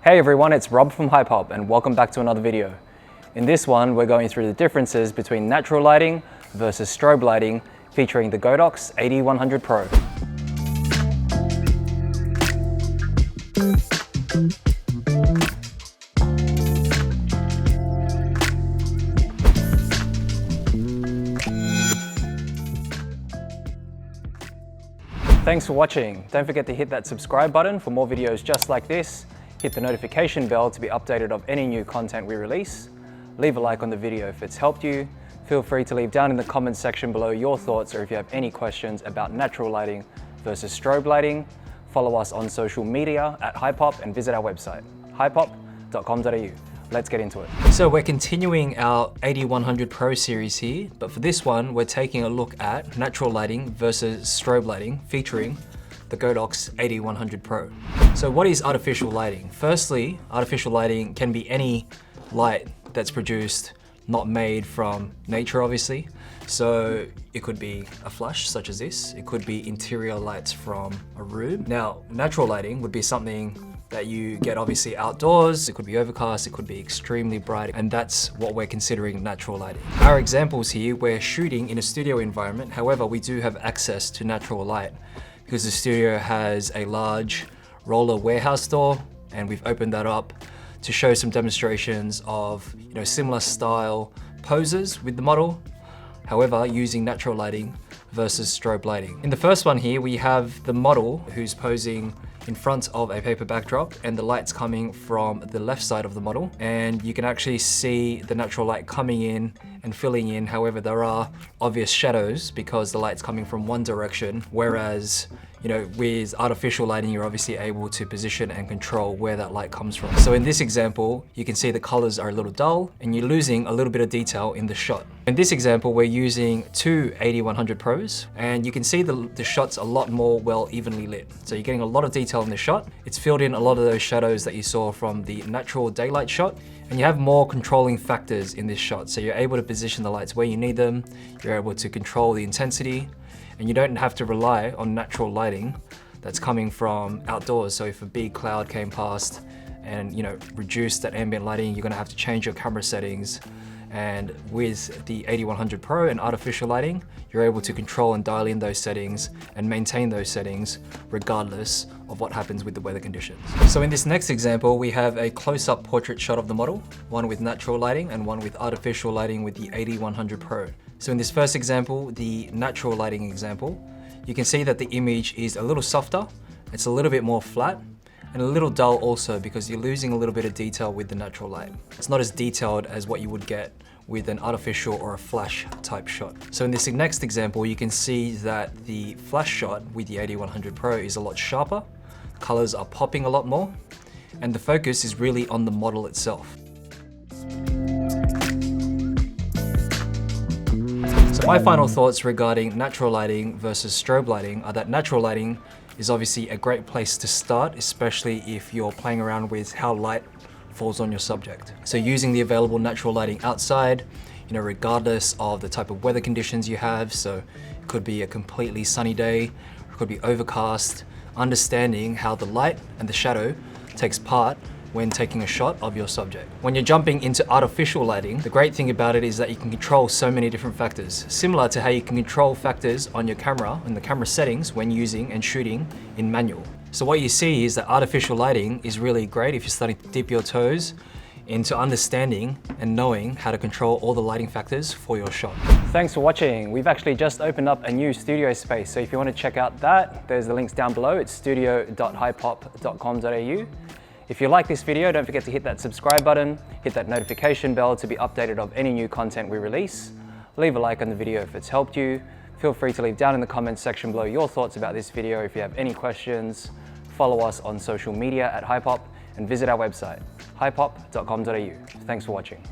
Hey everyone, it's Rob from Hypop and welcome back to another video. In this one, we're going through the differences between natural lighting versus strobe lighting featuring the Godox AD100Pro. Thanks for watching. Don't forget to hit that subscribe button for more videos just like this. Hit the notification bell to be updated of any new content we release. Leave a like on the video if it's helped you. Feel free to leave down in the comments section below your thoughts or if you have any questions about natural lighting versus strobe lighting. Follow us on social media at Hypop and visit our website, hypop.com.au. Let's get into it. So we're continuing our AD100Pro series here, but for this one, we're taking a look at natural lighting versus strobe lighting featuring the Godox AD100Pro. So what is artificial lighting? Firstly, artificial lighting can be any light that's produced, not made from nature, obviously. So it could be a flash such as this. It could be interior lights from a room. Now, natural lighting would be something that you get obviously outdoors. It could be overcast, it could be extremely bright, and that's what we're considering natural lighting. Our examples here, we're shooting in a studio environment. However, we do have access to natural light because the studio has a large roller warehouse door, and we've opened that up to show some demonstrations of similar style poses with the model, however using natural lighting versus strobe lighting. In the first one here, we have the model who's posing in front of a paper backdrop and the light's coming from the left side of the model, and you can actually see the natural light coming in and filling in. However, there are obvious shadows because the light's coming from one direction, whereas with artificial lighting, you're obviously able to position and control where that light comes from. So in this example, you can see the colors are a little dull and you're losing a little bit of detail in the shot. In this example, we're using two AD100 Pros, and you can see the shot's a lot more well evenly lit. So you're getting a lot of detail in the shot. It's filled in a lot of those shadows that you saw from the natural daylight shot, and you have more controlling factors in this shot. So you're able to position the lights where you need them. You're able to control the intensity, and you don't have to rely on natural lighting that's coming from outdoors. So if a big cloud came past and reduced that ambient lighting, you're gonna have to change your camera settings. And with the AD100 Pro and artificial lighting, you're able to control and dial in those settings and maintain those settings regardless of what happens with the weather conditions. So in this next example, we have a close-up portrait shot of the model, one with natural lighting and one with artificial lighting with the AD100 Pro. So in this first example, the natural lighting example, you can see that the image is a little softer, it's a little bit more flat, and a little dull also because you're losing a little bit of detail with the natural light. It's not as detailed as what you would get with an artificial or a flash type shot. So in this next example, you can see that the flash shot with the AD100 Pro is a lot sharper, colors are popping a lot more, and the focus is really on the model itself. So my final thoughts regarding natural lighting versus strobe lighting are that natural lighting is obviously a great place to start, especially if you're playing around with how light falls on your subject. So using the available natural lighting outside, regardless of the type of weather conditions you have, so it could be a completely sunny day, it could be overcast, understanding how the light and the shadow takes part when taking a shot of your subject. When you're jumping into artificial lighting, the great thing about it is that you can control so many different factors, similar to how you can control factors on your camera and the camera settings when using and shooting in manual. So what you see is that artificial lighting is really great if you're starting to dip your toes into understanding and knowing how to control all the lighting factors for your shot. Thanks for watching. We've actually just opened up a new studio space, so if you want to check out that, there's the links down below. It's studio.hypop.com.au. If you like this video, don't forget to hit that subscribe button, hit that notification bell to be updated of any new content we release. Leave a like on the video if it's helped you. Feel free to leave down in the comments section below your thoughts about this video if you have any questions. Follow us on social media at Hypop and visit our website, hypop.com.au. Thanks for watching.